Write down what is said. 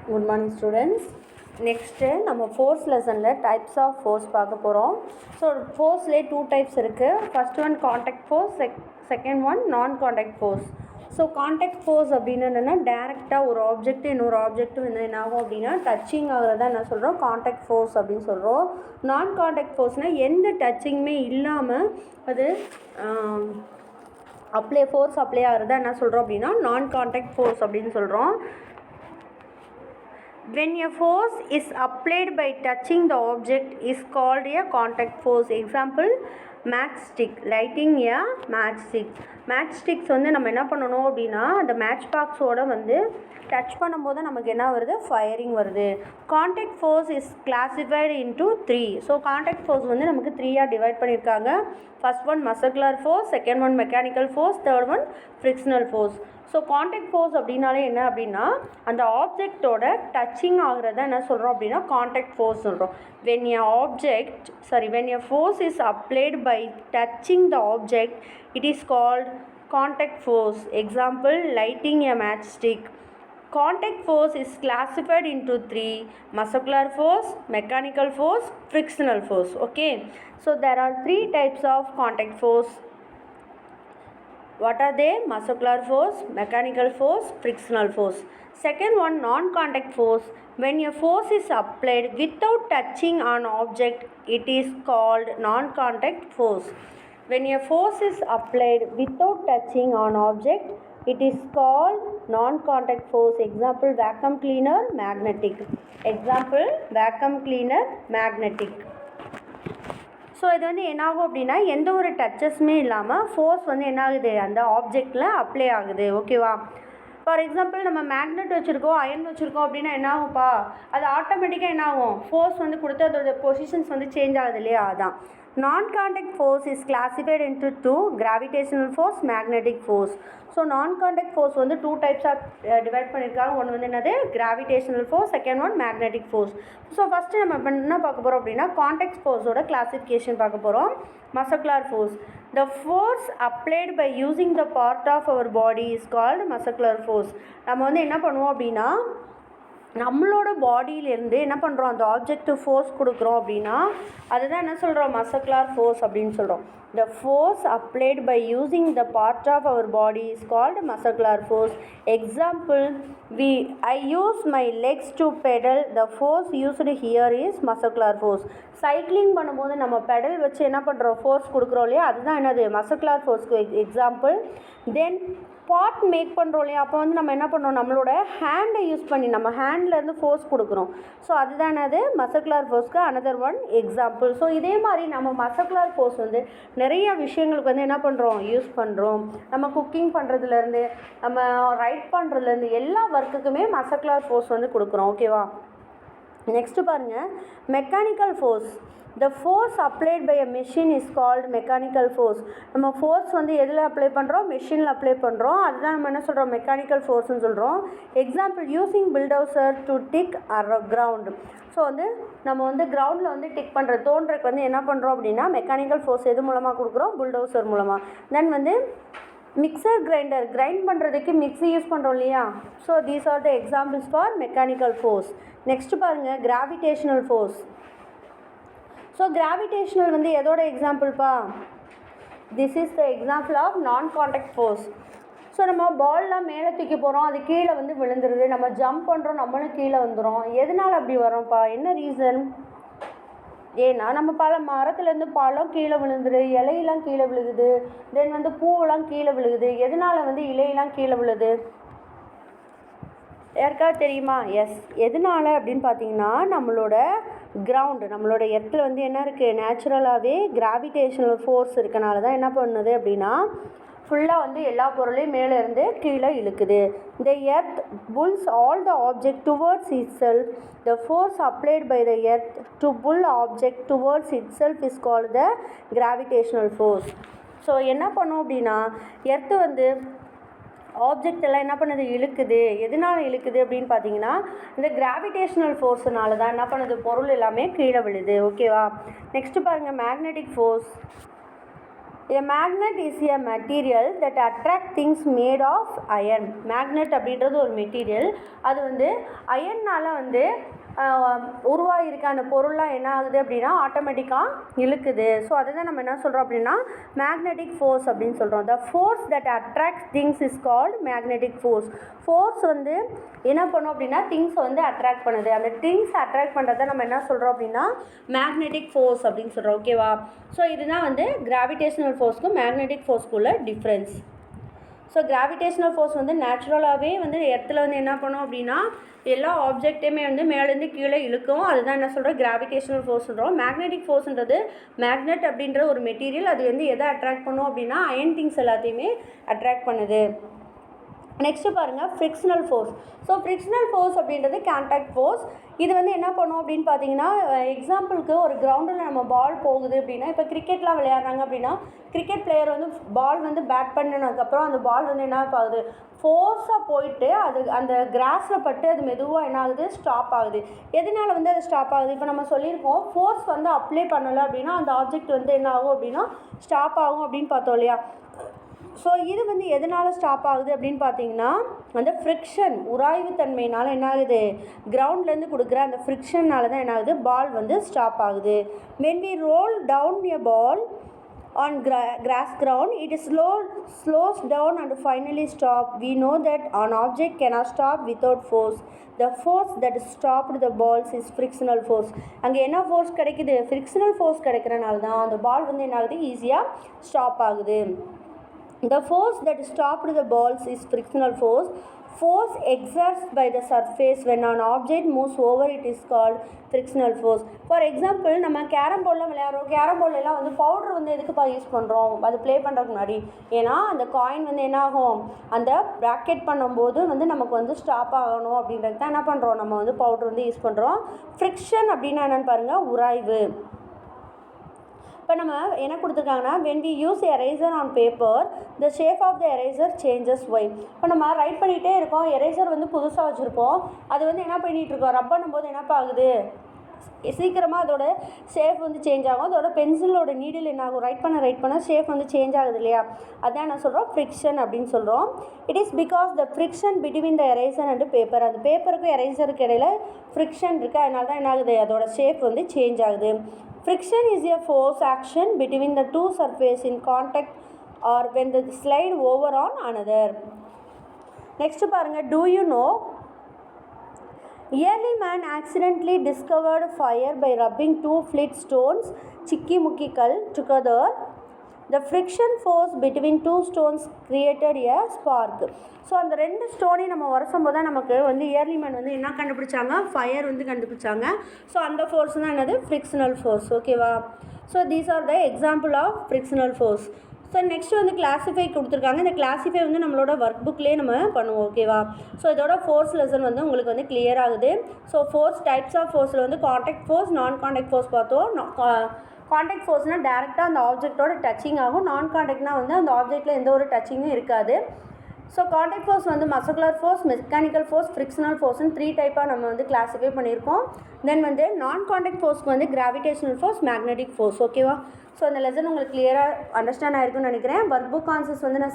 Good morning students. Next நம்ம force lessonல types of force பார்க்க போகிறோம். ஸோ ஃபோர்ஸ்லேயே 2 types இருக்குது. First one contact force, second one non contact force. So contact force அப்படின்னு என்னென்னா டேரெக்டாக ஒரு ஆப்ஜெக்ட் இன்னொரு ஆப்ஜெக்ட் வந்து என்ன ஆகும் அப்படின்னா டச்சிங் ஆகிறதா என்ன சொல்கிறோம் காண்டாக்ட் ஃபோர்ஸ் அப்படின்னு சொல்கிறோம். நான் காண்டாக்ட் ஃபோர்ஸ்னால் எந்த டச்சிங்குமே இல்லாமல் அது ஃபோர்ஸ் அப்ளை ஆகிறதா என்ன சொல்கிறோம் அப்படின்னா நான் காண்டாக்ட் ஃபோர்ஸ் அப்படின்னு சொல்கிறோம். When a force is applied by touching the object is called a contact force. Example, matchstick, lighting a matchstick. Matchsticks வந்து நம்ம என்ன பண்ணணும் அப்படின்னா அந்த மேட்ச் பாக்ஸோட வந்து டச் பண்ணும்போது நமக்கு என்ன வருது, ஃபயரிங் வருது. Contact force is classified into 3. So contact force வந்து நமக்கு 3ஆக டிவைட் பண்ணியிருக்காங்க. First one muscular force, second one mechanical force, third one frictional force. So contact force அப்படின்னாலே என்ன அப்படின்னா அந்த ஆப்ஜெக்டோட டச்சிங் ஆகிறத என்ன சொல்கிறோம் அப்படின்னா காண்டாக்ட் ஃபோர்ஸ் சொல்கிறோம். when a force is applied by touching the object it is called contact force. Example, lighting a matchstick. Contact force is classified into 3: muscular force, mechanical force, frictional force. Okay, so there are 3 types of contact force. What are they? Muscular force, mechanical force, frictional force. Second one, non-contact force. When a force is applied without touching an object, it is called non-contact force. When a force is applied without touching an object, it is called non-contact force. Example, vacuum cleaner, magnetic. Example, vacuum cleaner, magnetic. So இது வந்து என்னாகும் அப்படின்னா எந்த ஒரு டச்சஸுமே இல்லாமல் force வந்து என்ன ஆகுது அந்த ஆப்ஜெக்டில் அப்ளை ஆகுது. ஓகேவா? ஃபார் எக்ஸாம்பிள் நம்ம மேக்னெட் வச்சுருக்கோம், அயன் வச்சுருக்கோம் அப்படின்னா என்ன ஆகும்ப்பா, அது ஆட்டோமேட்டிக்காக என்ன ஆகும், ஃபோர்ஸ் வந்து கொடுத்து அதோட பொசிஷன்ஸ் வந்து சேஞ்ச் ஆகுது இல்லையா, அதான். நான் contact force is classified into 2: gravitational force, magnetic force. So நான் காண்டாக்ட் ஃபோர்ஸ் வந்து 2 டைப்ஸாக டிவைட் பண்ணியிருக்காங்க. ஒன்று வந்து என்னது gravitational force, second one magnetic force. So first நம்ம என்ன பார்க்க போகிறோம் அப்படின்னா காண்டாக்ட் ஃபோர்ஸோட கிளாசிஃபிகேஷன் பார்க்க போகிறோம். Muscular force. The force applied by using the part of our body is called muscular force. நம்ம வந்து என்ன பண்ணுவோம் அப்படின்னா நம்மளோட பாடியிலேருந்து என்ன பண்ணுறோம் அந்த ஆப்ஜெக்ட் ஃபோர்ஸ் கொடுக்குறோம் அப்படின்னா அதுதான் என்ன சொல்கிறோம் மஸ்குலர் ஃபோர்ஸ் அப்படின்னு சொல்கிறோம். The force applied by using the part of our body is called muscular force. Example, I use my legs to pedal. The force used here is muscular force. Cycling பண்ணும்போது நம்ம pedal வச்சு என்ன பண்ணுறோம் force கொடுக்குறோம் இல்லையா, அதுதான் என்னது muscular ஃபோர்ஸ்க்கு எக்ஸாம்பிள். தென் பார்ட் மேக் பண்ணுறோம் இல்லையா, அப்போ வந்து நம்ம என்ன பண்ணுறோம் நம்மளோட ஹேண்டை யூஸ் பண்ணி நம்ம ஹேண்ட்லேருந்து ஃபோர்ஸ் கொடுக்குறோம். ஸோ அதுதான் என்னது மஸ்குலர் ஃபோர்ஸ்க்கு அனதர் ஒன் எக்ஸாம்பிள். ஸோ இதே மாதிரி நம்ம மஸ்குலர் ஃபோர்ஸ் வந்து நிறைய விஷயங்களுக்கு வந்து என்ன பண்ணுறோம் யூஸ் பண்ணுறோம். நம்ம குக்கிங் பண்ணுறதுலேருந்து நம்ம ரைட் பண்ணுறதுலேருந்து எல்லா ஒர்க்குக்குமே மஸ்குலர் ஃபோர்ஸ் வந்து கொடுக்குறோம். ஓகேவா? நெக்ஸ்ட்டு பாருங்கள் mechanical force. The force applied by a machine is called mechanical force. நம்ம ஃபோர்ஸ் வந்து எதில் அப்ளை பண்ணுறோம், மெஷினில் அப்ளை பண்ணுறோம், அதுதான் நம்ம என்ன சொல்கிறோம் மெக்கானிக்கல் ஃபோர்ஸ்னு சொல்கிறோம். Example, using bulldozer to dig ground. So வந்து நம்ம வந்து கிரவுண்டில் வந்து டிக் பண்ணுறது தோன்றதுக்கு வந்து என்ன பண்ணுறோம் அப்படின்னா மெக்கானிக்கல் ஃபோர்ஸ் எது மூலமாக கொடுக்குறோம், புல்டோசர் மூலமாக. தென் வந்து மிக்சர் கிரைண்டர் கிரைண்ட் பண்ணுறதுக்கு மிக்ஸி யூஸ் பண்ணுறோம் இல்லையா. So these are the examples for mechanical force. Next பாருங்கள் கிராவிடேஷனல் ஃபோர்ஸ். ஸோ கிராவிடேஷனல் வந்து எதோட எக்ஸாம்பிள்ப்பா, this is the example of non contact force. So நம்ம பால்லாம் மேலே தூக்கி போகிறோம், அது கீழே வந்து விழுந்துருது, நம்ம ஜம்ப் பண்ணுறோம் நம்மளும் கீழே வந்துடும். எதனால் அப்படி வரோம்ப்பா, என்ன ரீசன்? ஏன்னா நம்ம மரத்துலேருந்து பழம் கீழே விழுந்துரு, இலையெல்லாம் கீழே விழுகுது, தென் வந்து பூவெல்லாம் கீழே விழுகுது. எதனால் வந்து இலையெல்லாம் கீழே விழுது யாருக்காவது தெரியுமா? எஸ், எதனால் அப்படின்னு பார்த்தீங்கன்னா நம்மளோட கிரவுண்டு நம்மளோட எர்த்தில் வந்து என்ன இருக்குது, நேச்சுரலாகவே கிராவிடேஷனல் ஃபோர்ஸ் இருக்கனால தான் என்ன பண்ணுது அப்படின்னா ஃபுல்லாக வந்து எல்லா பொருளையும் மேலே இருந்து கீழே இழுக்குது. The earth pulls all the object towards itself. The force applied by the earth to pull object towards itself is called the gravitational force. So என்ன பண்ணும் அப்படின்னா எர்த்து வந்து ஆப்ஜெக்ட் எல்லாம் என்ன பண்ணுது இழுக்குது. எதனால் இழுக்குது அப்படின்னு பார்த்தீங்கன்னா இந்த கிராவிடேஷனல் ஃபோர்ஸ்னால தான் என்ன பண்ணுது பொருள் எல்லாமே கீழே விழுது. ஓகேவா? நெக்ஸ்ட்டு பாருங்கள் magnetic force. A magnet is a material that attract things made of iron. Magnet அப்படின்றது ஒரு மெட்டீரியல், அது வந்து அயர்னால் வந்து உருவாகியிருக்க அந்த பொருள்லாம் என்ன ஆகுது அப்படின்னா ஆட்டோமேட்டிக்காக இழுக்குது. ஸோ அதை தான் நம்ம என்ன சொல்கிறோம் அப்படின்னா மேக்னெட்டிக் ஃபோர்ஸ் அப்படின்னு சொல்கிறோம். The force that attract things is called magnetic force. Force வந்து என்ன பண்ணும் அப்படின்னா திங்ஸை வந்து அட்ராக்ட் பண்ணுது. அந்த திங்ஸ் அட்ராக்ட் பண்ணுறத நம்ம என்ன சொல்கிறோம் அப்படின்னா மேக்னெட்டிக் ஃபோர்ஸ் அப்படின்னு சொல்கிறோம். ஓகேவா? ஸோ இதுதான் வந்து கிராவிடேஷனல் ஃபோர்ஸ்க்கும் மேக்னெட்டிக் ஃபோர்ஸ்க்குள்ள டிஃப்ரென்ஸ். ஸோ கிராவிடேஷனல் ஃபோர்ஸ் வந்து நேச்சுரலாகவே வந்து எர்த்தில் வந்து என்ன பண்ணும் அப்படின்னா எல்லா ஆப்ஜெக்டையுமே வந்து மேலேருந்து கீழே இழுக்கும். அதுதான் என்ன சொல்கிறோம் கிராவிடேஷனல் ஃபோர்ஸ் சொல்கிறோம். மேக்னெட்டிக் ஃபோர்ஸ்ன்றது மேக்னெட் அப்படின்ற ஒரு மெட்டீரியல், அது வந்து எதை அட்ராக்ட் பண்ணும் அப்படின்னா அயன் திங்ஸ் எல்லாத்தையுமே அட்ராக்ட் பண்ணுது. நெக்ஸ்ட்டு பாருங்கள் frictional force. So frictional force அப்படின்றது கான்டாக்ட் ஃபோர்ஸ். இது வந்து என்ன பண்ணும் அப்படின்னு பார்த்தீங்கன்னா எக்ஸாம்பிளுக்கு ஒரு கிரவுண்டில் நம்ம பால் போகுது அப்படின்னா, இப்போ கிரிக்கெட்லாம் விளையாடுறாங்க அப்படின்னா கிரிக்கெட் பிளேயர் வந்து பால் வந்து பேட் பண்ணினதுக்கப்புறம் அந்த பால் வந்து என்ன ஆகுது ஃபோர்ஸாக போயிட்டு அது அந்த கிராஸில் பட்டு அது மெதுவாக என்ன ஆகுது ஸ்டாப் ஆகுது. எதனால் வந்து அது ஸ்டாப் ஆகுது? இப்போ நம்ம சொல்லியிருக்கோம் ஃபோர்ஸ் வந்து அப்ளை பண்ணலை அப்படின்னா அந்த ஆப்ஜெக்ட் வந்து என்ன ஆகும் அப்படின்னா ஸ்டாப் ஆகும் அப்படின்னு பார்த்தோம் இல்லையா? ஸோ இது வந்து எதனால் ஸ்டாப் ஆகுது அப்படின்னு பார்த்தீங்கன்னா அந்த ஃப்ரிக்ஷன் உராய்வு தன்மையினால் என்ன ஆகுது கிரவுண்ட்லேருந்து கொடுக்குற அந்த ஃப்ரிக்ஷனால் தான் என்ன ஆகுது பால் வந்து ஸ்டாப் ஆகுது. when we roll down a ball on grass ground, it slows down and finally stop. We know that an object cannot stop without force. The force that stopped the balls is frictional force. அங்கே என்ன force கிடைக்குது? Frictional force கிடைக்கிறனால தான் அந்த பால் வந்து என்ன ஆகுது ஈஸியாக stop ஆகுது. The force that stopped the balls is frictional force. Force exerted by the surface when an object moves over it is called frictional force. For example, நம்ம கேரம் போர்டில் விளையாடுறோம். கேரம் போர்டிலலாம் வந்து பவுடர் வந்து எதுக்குப்பா யூஸ் பண்ணுறோம் அது play பண்ணுறதுக்கு முன்னாடி? ஏன்னா அந்த காயின் வந்து என்ன ஆகும் அந்த ப்ராக்கெட் பண்ணும்போது வந்து நமக்கு வந்து ஸ்டாப் ஆகணும் அப்படின்றது தான் என்ன பண்ணுறோம் நம்ம வந்து பவுடர் வந்து யூஸ் பண்ணுறோம். ஃப்ரிக்ஷன் அப்படின்னா என்னென்னு பாருங்கள் உராய்வு. இப்போ நம்ம என்ன கொடுத்துருக்காங்கன்னா when we use eraser on paper the shape of the eraser changes. why? இப்போ நம்ம ரைட் பண்ணிகிட்டே இருக்கோம், எரேசர் வந்து புதுசாக வச்சுருப்போம், அது வந்து என்ன பண்ணிகிட்ருக்கோம் ரப் பண்ணும்போது என்னப்பா ஆகுது சீக்கிரமாக அதோட ஷேப் வந்து சேஞ்ச் ஆகும். அதோட பென்சிலோட நீடில் என்ன ஆகும் ரைட் பண்ண ஷேப் வந்து சேஞ்ச் ஆகுது இல்லையா? அதான் என்ன சொல்கிறோம் ஃப்ரிக்ஷன் அப்படின்னு சொல்கிறோம். It is because the friction between the eraser and paper. அந்த பேப்பருக்கும் எரேசருக்கு இடையில ஃப்ரிக்ஷன் இருக்குது, அதனால தான் என்ன ஆகுது அதோட ஷேப் வந்து சேஞ்ச் ஆகுது. Friction is a force action between the two surfaces in contact or when they slide over on another. Next பாருங்க, do you know early man accidentally discovered fire by rubbing two flint stones chikki mukki kal together. The friction force between two stones created a spark. So அந்த ரெண்டு ஸ்டோனையும் நம்ம உரசும் போது தான் நமக்கு வந்து yearly man வந்து என்ன கண்டுபிடிச்சாங்க ஃபயர் வந்து கண்டுபிடிச்சாங்க. ஸோ அந்த ஃபோர்ஸ் தான் என்னது ஃப்ரிக்ஷனல் ஃபோர்ஸ். ஓகேவா? So these are the example of frictional force. So next வந்து கிளாஸிஃபை கொடுத்துருக்காங்க. இந்த கிளாஸிஃபை வந்து நம்மளோட ஒர்க் புக்லேயே நம்ம பண்ணுவோம். ஓகேவா? ஸோ இதோட ஃபோர்ஸ் லெசன் வந்து உங்களுக்கு வந்து கிளியர் ஆகுது. ஸோ ஃபோர்ஸ் டைப்ஸ் ஆஃப் ஃபோர்ஸில் வந்து காண்டாக்ட் ஃபோர்ஸ் நான் காண்டாக்ட் ஃபோர்ஸ் பார்த்தோம். காண்டாக்ட் ஃபோர்ஸ்னால் டேரெக்டாக அந்த ஆப்ஜெக்டோட டச்சிங் ஆகும். நான் காண்டாக்ட்னால் வந்து அந்த ஆப்ஜெக்டில் எந்த ஒரு டச்சிங்கும் இருக்காது. ஸோ காண்டாக்ட் ஃபோர்ஸ் வந்து muscular force, mechanical force, frictional ஃபோர்ஸ்னு 3 டைப்பாக நம்ம வந்து கிளாஸிஃபை பண்ணியிருக்கோம். தென் வந்து நான் காண்டாக்ட் ஃபோர்ஸ்க்கு வந்து கிராவிடேஷனல் ஃபோர்ஸ், மேக்னெட்டிக் ஃபோர்ஸ். ஓகேவா? ஸோ அந்த லெசன் உங்களுக்கு கிளியராக அண்டர்ஸ்டாண்ட் ஆகிருக்குன்னு நினைக்கிறேன். ஒர்க் புக் ஆன்சர்ஸ் வந்து நான்